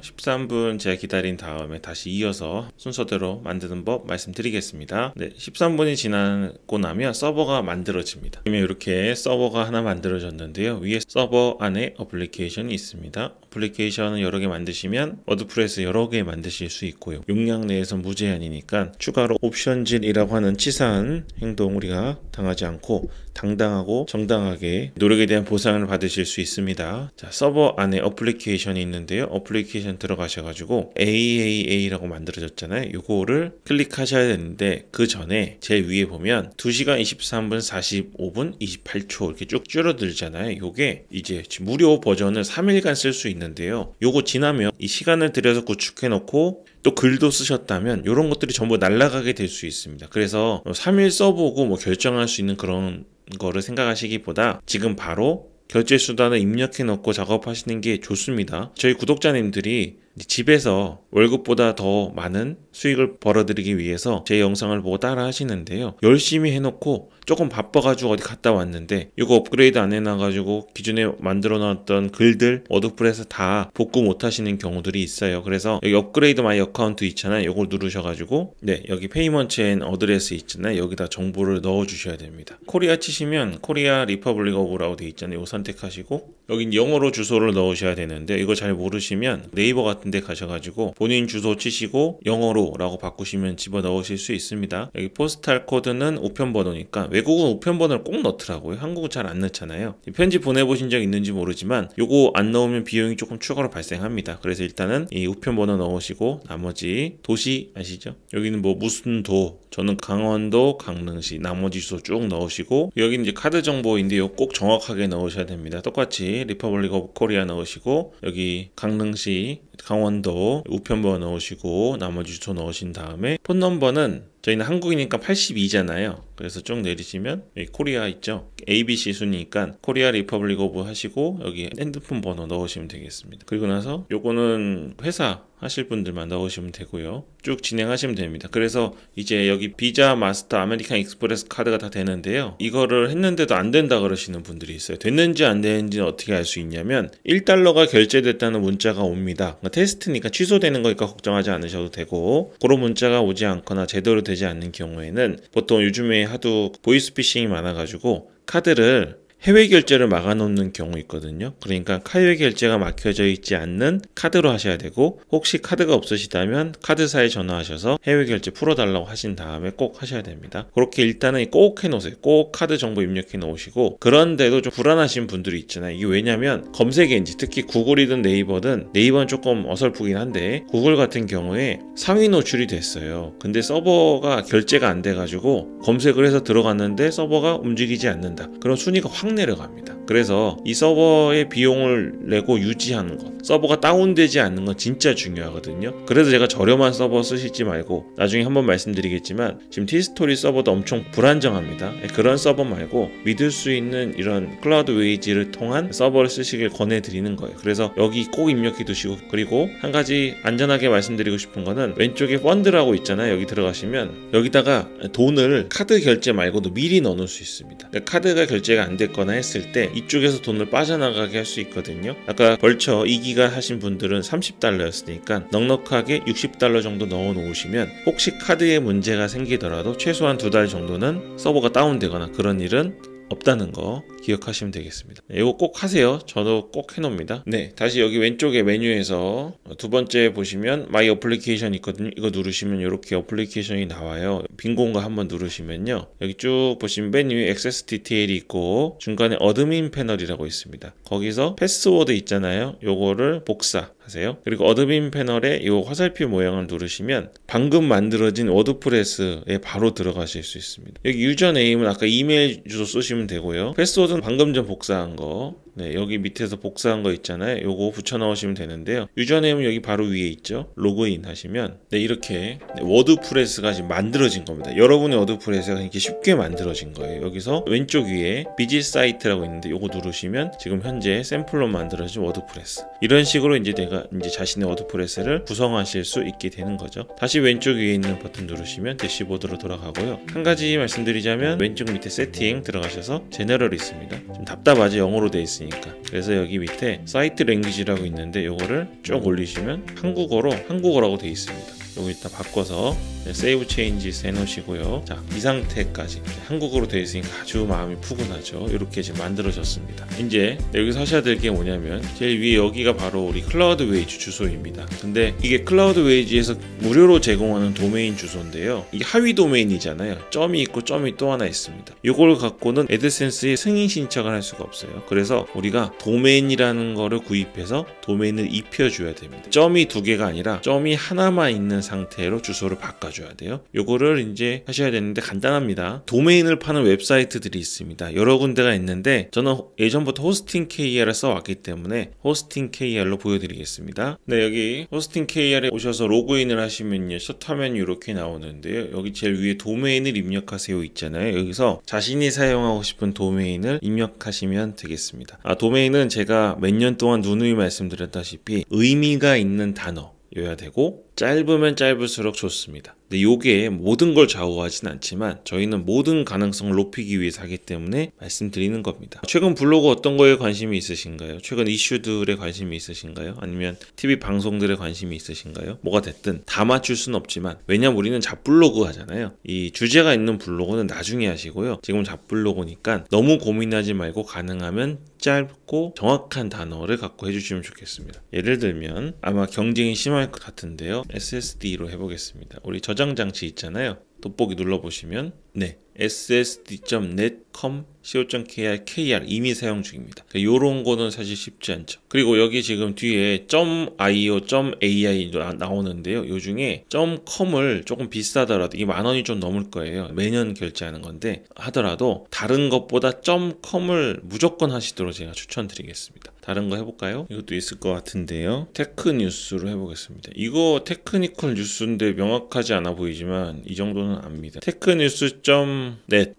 [SPEAKER 1] 13분 제가 기다린 다음에 다시 이어서 순서대로 만드는 법 말씀드리겠습니다. 네, 13분이 지나고 나면 서버가 만들어집니다. 이렇게 서버가 하나 만들어졌는데요. 위에 서버 안에 어플리케이션이 있습니다. 어플리케이션을 여러 개 만드시면 워드프레스 여러 개 만드실 수 있고요. 용량 내에서 무제한이니까 추가로 옵션질이라고 하는 치사한 행동 우리가 당하지 않고 당당하고 정당하게 노력에 대한 보상을 받으실 수 있습니다. 자, 서버 안에 어플리케이션이 있는데요. 어플리케이션 들어가셔가지고 AAA라고 만들어졌잖아요. 요거를 클릭하셔야 되는데 그 전에 제일 위에 보면 2시간 23분 45분 28초 이렇게 쭉 줄어들잖아요. 요게 이제 무료 버전을 3일간 쓸 수 있는데요. 요거 지나면 이 시간을 들여서 구축해 놓고 또 글도 쓰셨다면 이런 것들이 전부 날아가게 될 수 있습니다. 그래서 3일 써보고 뭐 결정할 수 있는 그런 거를 생각하시기보다 지금 바로 결제 수단을 입력해 놓고 작업하시는 게 좋습니다. 저희 구독자님들이 집에서 월급보다 더 많은 수익을 벌어들이기 위해서 제 영상을 보고 따라 하시는데요. 열심히 해놓고 조금 바빠가지고 어디 갔다 왔는데 이거 업그레이드 안 해놔가지고 기존에 만들어 놨던 글들 워드프레스 다 복구 못 하시는 경우들이 있어요. 그래서 여기 업그레이드 마이 어카운트 있잖아요. 이걸 누르셔가지고 네, 여기 페이먼트 앤 어드레스 있잖아요. 여기다 정보를 넣어 주셔야 됩니다. 코리아 치시면 코리아 리퍼블릭 오브라고 돼 있잖아요. 이거 선택하시고 여긴 영어로 주소를 넣으셔야 되는데 이거 잘 모르시면 네이버 같은 데 가셔가지고 본인 주소 치시고 영어로 라고 바꾸시면 집어넣으실 수 있습니다. 여기 포스탈 코드는 우편번호니까 외국은 우편번호를 꼭 넣더라고요. 한국은 잘 안 넣잖아요. 편지 보내보신 적 있는지 모르지만 요거 안 넣으면 비용이 조금 추가로 발생합니다. 그래서 일단은 이 우편번호 넣으시고 나머지 도시 아시죠? 여기는 뭐 무슨 도 저는 강원도 강릉시 나머지 주소 쭉 넣으시고 여기는 이제 카드 정보인데 요 꼭 정확하게 넣으셔야 됩니다. 똑같이 리퍼블릭 오브 코리아 넣으시고 여기 강릉시 강원도 우편번호 넣으시고 나머지 주소 넣으신 다음에 폰 넘버는 저희는 한국이니까 82잖아요. 그래서 쭉 내리시면 여기 코리아 있죠. ABC 순이니까 코리아 리퍼블릭 오브 하시고 여기 핸드폰 번호 넣으시면 되겠습니다. 그리고 나서 요거는 회사 하실 분들만 넣으시면 되고요. 쭉 진행하시면 됩니다. 그래서 이제 여기 비자, 마스터, 아메리칸 익스프레스 카드가 다 되는데요. 이거를 했는데도 안 된다 그러시는 분들이 있어요. 됐는지 안 됐는지는 어떻게 알 수 있냐면 $1가 결제됐다는 문자가 옵니다. 그러니까 테스트니까 취소되는 거니까 걱정하지 않으셔도 되고 그런 문자가 오지 않거나 제대로 되지 않는 경우에는 보통 요즘에 하도 보이스피싱이 많아가지고 카드를 해외 결제를 막아놓는 경우 있거든요. 그러니까 해외 결제가 막혀져 있지 않는 카드로 하셔야 되고 혹시 카드가 없으시다면 카드사에 전화하셔서 해외 결제 풀어달라고 하신 다음에 꼭 하셔야 됩니다. 그렇게 일단은 꼭 해놓으세요. 꼭 카드 정보 입력해 놓으시고 그런데도 좀 불안하신 분들이 있잖아요. 이게 왜냐면 검색 엔진 특히 구글이든 네이버든 네이버는 조금 어설프긴 한데 구글 같은 경우에 상위 노출이 됐어요. 근데 서버가 결제가 안 돼가지고 검색을 해서 들어갔는데 서버가 움직이지 않는다. 그럼 순위가 확 내려갑니다. 그래서 이 서버의 비용을 내고 유지하는 것, 서버가 다운되지 않는 건 진짜 중요하거든요. 그래서 제가 저렴한 서버 쓰시지 말고 나중에 한번 말씀드리겠지만 지금 티스토리 서버도 엄청 불안정합니다. 그런 서버 말고 믿을 수 있는 이런 클라우드 웨이지를 통한 서버를 쓰시길 권해드리는 거예요. 그래서 여기 꼭 입력해 두시고 그리고 한 가지 안전하게 말씀드리고 싶은 거는 왼쪽에 펀드라고 있잖아요. 여기 들어가시면 여기다가 돈을 카드 결제 말고도 미리 넣어놓을 수 있습니다. 그러니까 카드가 결제가 안 됐거나 했을 때 이쪽에서 돈을 빠져나가게 할 수 있거든요. 아까 벌써 2기가 하신 분들은 $30였으니까 넉넉하게 $60 정도 넣어 놓으시면 혹시 카드에 문제가 생기더라도 최소한 2달 정도는 서버가 다운되거나 그런 일은 없다는 거 기억하시면 되겠습니다. 이거 꼭 하세요. 저도 꼭 해놓습니다. 네, 다시 여기 왼쪽에 메뉴에서 두 번째 보시면 마이 어플리케이션 있거든요. 이거 누르시면 이렇게 어플리케이션이 나와요. 빈 공간 한번 누르시면요, 여기 쭉 보시면 맨 위에 액세스 디테일이 있고 중간에 어드민 패널이라고 있습니다. 거기서 패스워드 있잖아요. 요거를 복사하세요. 그리고 어드민 패널에 이 화살표 모양을 누르시면 방금 만들어진 워드프레스에 바로 들어가실 수 있습니다. 여기 유저네임은 아까 이메일 주소 쓰시면 되고요. 패스워드는 방금 전 복사한 거, 네, 여기 밑에서 복사한 거 있잖아요. 요거 붙여 넣으시면 되는데요. 유저네임은 여기 바로 위에 있죠. 로그인 하시면 네, 이렇게 워드프레스가 지금 만들어진 겁니다. 여러분의 워드프레스가 이렇게 쉽게 만들어진 거예요. 여기서 왼쪽 위에 비지 사이트라고 있는데 요거 누르시면 지금 현재 샘플로 만들어진 워드프레스, 이런 식으로 이제 내가 이제 자신의 워드프레스를 구성하실 수 있게 되는 거죠. 다시 왼쪽 위에 있는 버튼 누르시면 대시보드로 돌아가고요. 한 가지 말씀드리자면 왼쪽 밑에 세팅 들어가셔서 제너럴이 있습니다. 좀 답답하죠, 영어로 돼 있으니까. 그래서 여기 밑에 사이트 랭귀지라고 있는데 요거를 쭉 올리시면 한국어라고 돼 있습니다. 요거 이따 바꿔서 세이브 체인지스 해놓으시고요. 자, 이 상태까지 한국어로 되어 있으니까 아주 마음이 푸근하죠. 이렇게 지금 만들어졌습니다. 이제 여기서 하셔야 될 게 뭐냐면 제일 위에 여기가 바로 우리 클라우드 웨이즈 주소입니다. 근데 이게 클라우드 웨이즈에서 무료로 제공하는 도메인 주소인데요, 이게 하위 도메인이잖아요. 점이 있고 점이 또 하나 있습니다. 이걸 갖고는 애드센스에 승인 신청을 할 수가 없어요. 그래서 우리가 도메인이라는 거를 구입해서 도메인을 입혀줘야 됩니다. 점이 두 개가 아니라 점이 하나만 있는 상태로 주소를 바꿔줘야 돼요. 요거를 이제 하셔야 되는데 간단합니다. 도메인을 파는 웹사이트들이 있습니다. 여러 군데가 있는데 저는 예전부터 호스팅 KR을 써왔기 때문에 호스팅 KR로 보여드리겠습니다. 네, 여기 호스팅 KR에 오셔서 로그인을 하시면요, 첫 화면이 이렇게 나오는데요. 여기 제일 위에 도메인을 입력하세요 있잖아요. 여기서 자신이 사용하고 싶은 도메인을 입력하시면 되겠습니다. 도메인은 제가 몇 년 동안 누누이 말씀드렸다시피 의미가 있는 단어여야 되고 짧으면 짧을수록 좋습니다. 근데 요게 모든 걸 좌우하진 않지만 저희는 모든 가능성을 높이기 위해서 하기 때문에 말씀드리는 겁니다. 최근 블로그 어떤 거에 관심이 있으신가요? 최근 이슈들에 관심이 있으신가요? 아니면 TV 방송들에 관심이 있으신가요? 뭐가 됐든 다 맞출 수는 없지만, 왜냐면 우리는 잡블로그 하잖아요. 이 주제가 있는 블로그는 나중에 하시고요. 지금 잡블로그니까 너무 고민하지 말고 가능하면 짧고 정확한 단어를 갖고 해주시면 좋겠습니다. 예를 들면 아마 경쟁이 심할 것 같은데요, SSD로 해보겠습니다. 우리 저장 장치 있잖아요. 돋보기 눌러보시면 네, ssd.net.com/co.kr 이미 사용 중입니다. 요런 거는 사실 쉽지 않죠. 그리고 여기 지금 뒤에 .io, .ai 나오는데요. 요 중에 .com을 조금 비싸더라도, 이 10,000원이 좀 넘을 거예요. 매년 결제하는 건데 하더라도 다른 것보다 .com을 무조건 하시도록 제가 추천드리겠습니다. 다른 거 해볼까요? 이것도 있을 것 같은데요. 테크 뉴스로 해보겠습니다. 이거 테크니컬 뉴스인데 명확하지 않아 보이지만 이 정도는 압니다. 테크뉴스.net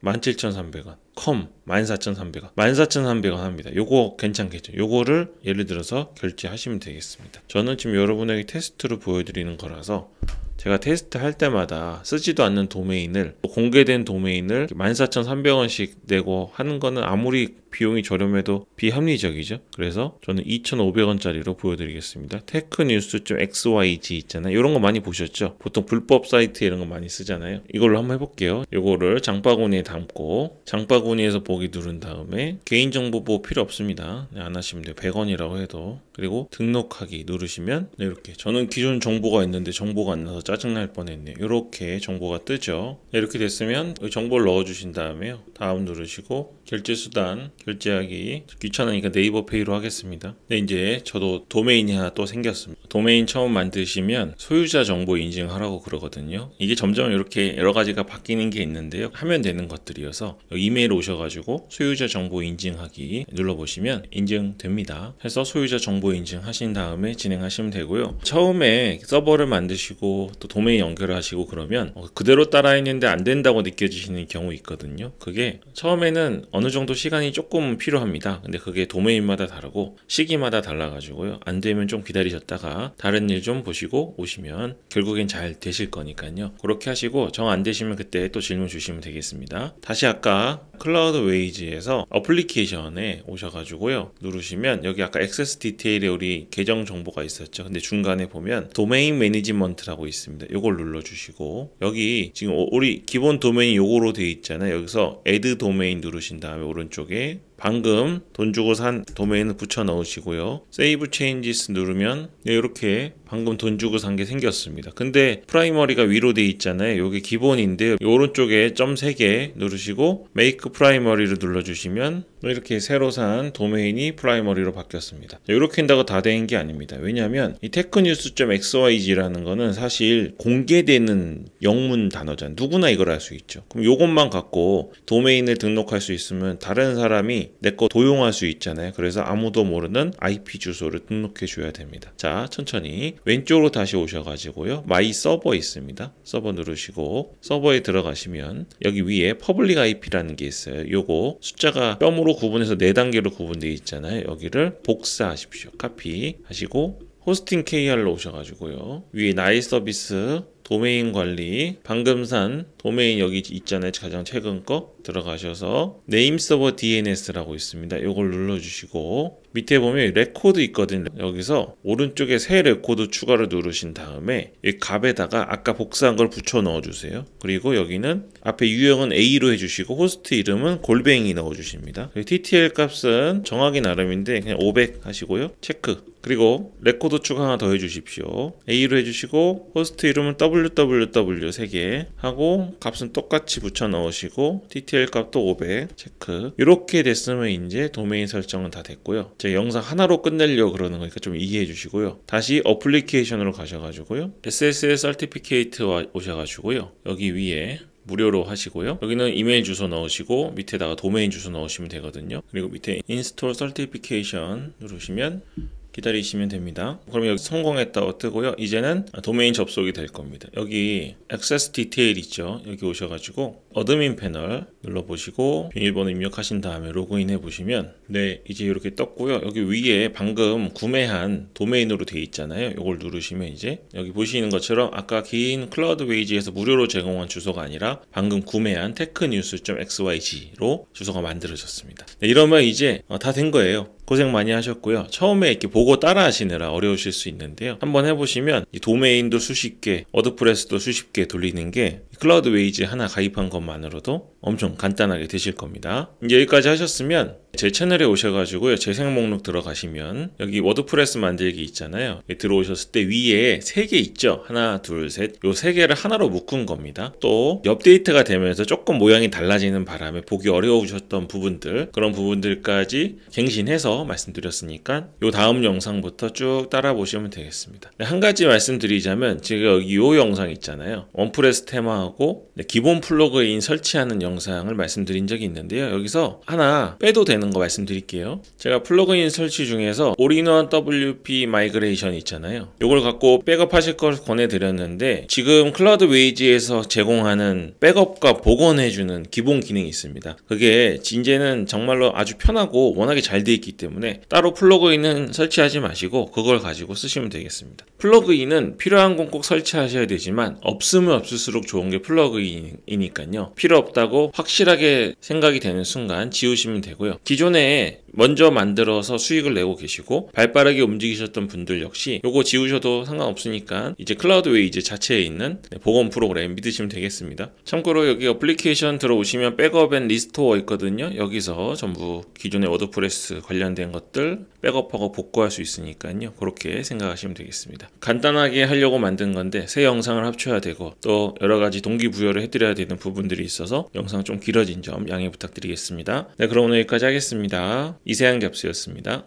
[SPEAKER 1] 17,300원, com 14,300원, 14,300원 합니다. 요거 괜찮겠죠? 요거를 예를 들어서 결제하시면 되겠습니다. 저는 지금 여러분에게 테스트로 보여드리는 거라서 제가 테스트 할 때마다 쓰지도 않는 도메인을, 공개된 도메인을 14,300원씩 내고 하는 거는 아무리 비용이 저렴해도 비합리적이죠. 그래서 저는 2,500원짜리로 보여드리겠습니다. 테크뉴스.xyz 있잖아요. 이런 거 많이 보셨죠? 보통 불법 사이트 이런 거 많이 쓰잖아요. 이걸로 한번 해볼게요. 이거를 장바구니에 담고 장바구니에서 보기 누른 다음에 개인정보 보호 필요 없습니다. 안 하시면 돼요. 100원이라고 해도. 그리고 등록하기 누르시면 이렇게, 저는 기존 정보가 있는데 정보가 안 나서 짜증날 뻔했네요. 이렇게 정보가 뜨죠. 이렇게 됐으면 정보를 넣어주신 다음에요, 다음 누르시고 결제수단 결제하기, 귀찮으니까 네이버 페이로 하겠습니다. 네, 이제 저도 도메인이 하나 또 생겼습니다. 도메인 처음 만드시면 소유자 정보 인증하라고 그러거든요. 이게 점점 이렇게 여러 가지가 바뀌는 게 있는데요, 하면 되는 것들이어서 이메일 오셔가지고 소유자 정보 인증하기 눌러보시면 인증됩니다. 해서 소유자 정보 인증하신 다음에 진행하시면 되고요. 처음에 서버를 만드시고 또 도메인 연결하시고 그러면 그대로 따라했는데 안 된다고 느껴지시는 경우 있거든요. 그게 처음에는 어느 정도 시간이 조금 필요합니다. 근데 그게 도메인마다 다르고 시기마다 달라가지고요, 안 되면 좀 기다리셨다가 다른 일 좀 보시고 오시면 결국엔 잘 되실 거니까요. 그렇게 하시고 정 안 되시면 그때 또 질문 주시면 되겠습니다. 다시 아까 클라우드 웨이즈에서 어플리케이션에 오셔가지고요, 누르시면 여기 아까 액세스 디테일에 우리 계정 정보가 있었죠. 근데 중간에 보면 도메인 매니지먼트라고 있습니다. 있습니다. 요걸 눌러주시고 여기 지금 우리 기본 도메인이 요거로 되어 있잖아요. 여기서 add 도메인 누르신 다음에 오른쪽에 방금 돈 주고 산 도메인을 붙여 넣으시고요. Save Changes 누르면 이렇게 방금 돈 주고 산 게 생겼습니다. 근데 프라이머리가 위로 돼 있잖아요. 이게 기본인데요. 오른쪽에 점 3개 누르시고 Make Primary를 눌러주시면 이렇게 새로 산 도메인이 프라이머리로 바뀌었습니다. 이렇게 한다고 다 된 게 아닙니다. 왜냐하면 이 technews.xyz라는 거는 사실 공개되는 영문 단어잖아요. 누구나 이걸 알 수 있죠. 그럼 이것만 갖고 도메인을 등록할 수 있으면 다른 사람이 내 거 도용할 수 있잖아요. 그래서 아무도 모르는 IP 주소를 등록해 줘야 됩니다. 자, 천천히 왼쪽으로 다시 오셔가지고요. 마이 서버 있습니다. 서버 누르시고 서버에 들어가시면 여기 위에 퍼블릭 IP라는 게 있어요. 요거 숫자가 뼘으로 구분해서 4단계로 구분되어 있잖아요. 여기를 복사하십시오. 카피 하시고 호스팅 KR로 오셔가지고요. 위에 나이 서비스 도메인 관리 방금 산 도메인 여기 있잖아요. 가장 최근 거 들어가셔서 네임 서버 DNS라고 있습니다. 이걸 눌러주시고 밑에 보면 레코드 있거든요. 여기서 오른쪽에 새 레코드 추가를 누르신 다음에 이 값에다가 아까 복사한 걸 붙여 넣어주세요. 그리고 여기는 앞에 유형은 A로 해주시고 호스트 이름은 골뱅이 넣어주십니다. TTL 값은 정하기 나름인데 그냥 500 하시고요. 체크. 그리고 레코드 추가 하나 더 해주십시오. A로 해주시고 호스트 이름은 www 3개 하고 값은 똑같이 붙여 넣으시고 TTL 값도 500 체크. 이렇게 됐으면 이제 도메인 설정은 다 됐고요. 제가 영상 하나로 끝내려고 그러는 거니까 좀 이해해 주시고요. 다시 어플리케이션으로 가셔가지고요. SSL 서티피케이트 오셔가지고요. 여기 위에 무료로 하시고요. 여기는 이메일 주소 넣으시고 밑에다가 도메인 주소 넣으시면 되거든요. 그리고 밑에 인스톨 서티피케이션 누르시면 기다리시면 됩니다. 그럼 여기 성공했다고 뜨고요. 이제는 도메인 접속이 될 겁니다. 여기 액세스 디테일 있죠. 여기 오셔가지고 어드민 패널 눌러보시고 비밀번호 입력하신 다음에 로그인 해보시면 네, 이제 이렇게 떴고요. 여기 위에 방금 구매한 도메인으로 되어 있잖아요. 이걸 누르시면 이제 여기 보시는 것처럼 아까 긴 클라우드 웨이지에서 무료로 제공한 주소가 아니라 방금 구매한 technews.xyz로 주소가 만들어졌습니다. 네, 이러면 이제 다 된 거예요. 고생 많이 하셨고요. 처음에 이렇게 보고 따라 하시느라 어려우실 수 있는데요. 한번 해보시면 이 도메인도 수십 개, 워드프레스도 수십 개 돌리는 게 클라우드 웨이지 하나 가입한 것만으로도 엄청 간단하게 되실 겁니다. 이제 여기까지 하셨으면 제 채널에 오셔가지고요. 재생 목록 들어가시면 여기 워드프레스 만들기 있잖아요. 들어오셨을 때 위에 3개 있죠. 하나, 둘, 셋. 요 3개를 하나로 묶은 겁니다. 또 업데이트가 되면서 조금 모양이 달라지는 바람에 보기 어려우셨던 부분들, 그런 부분들까지 갱신해서 말씀드렸으니까 요 다음 영상부터 쭉 따라 보시면 되겠습니다. 한 가지 말씀드리자면 제가 여기 요 영상 있잖아요. 원프레스 테마하고 기본 플러그인 설치하는 영상을 말씀드린 적이 있는데요. 여기서 하나 빼도 되는 거 말씀드릴게요. 제가 플러그인 설치 중에서 올인원 WP 마이그레이션 있잖아요. 이걸 갖고 백업하실 걸 권해드렸는데 지금 클라우드 웨이지에서 제공하는 백업과 복원해주는 기본 기능이 있습니다. 그게 이제는 정말로 아주 편하고 워낙에 잘 돼 있기 때문에 따로 플러그인은 설치하지 마시고 그걸 가지고 쓰시면 되겠습니다. 플러그인은 필요한 건 꼭 설치하셔야 되지만 없으면 없을수록 좋은 게 플러그인이니까요. 필요 없다고 확실하게 생각이 되는 순간 지우시면 되고요. 기존에 먼저 만들어서 수익을 내고 계시고 발빠르게 움직이셨던 분들 역시 요거 지우셔도 상관없으니까 이제 클라우드 웨이즈 자체에 있는 복원 프로그램 믿으시면 되겠습니다. 참고로 여기 어플리케이션 들어오시면 백업 앤 리스토어 있거든요. 여기서 전부 기존의 워드프레스 관련된 것들 백업하고 복구할 수 있으니까요. 그렇게 생각하시면 되겠습니다. 간단하게 하려고 만든 건데 새 영상을 합쳐야 되고 또 여러가지 동기부여를 해드려야 되는 부분들이 있어서 영상 좀 길어진 점 양해 부탁드리겠습니다. 네, 그럼 오늘 여기까지 하겠습니다. 이세한 ገብ스였습니다.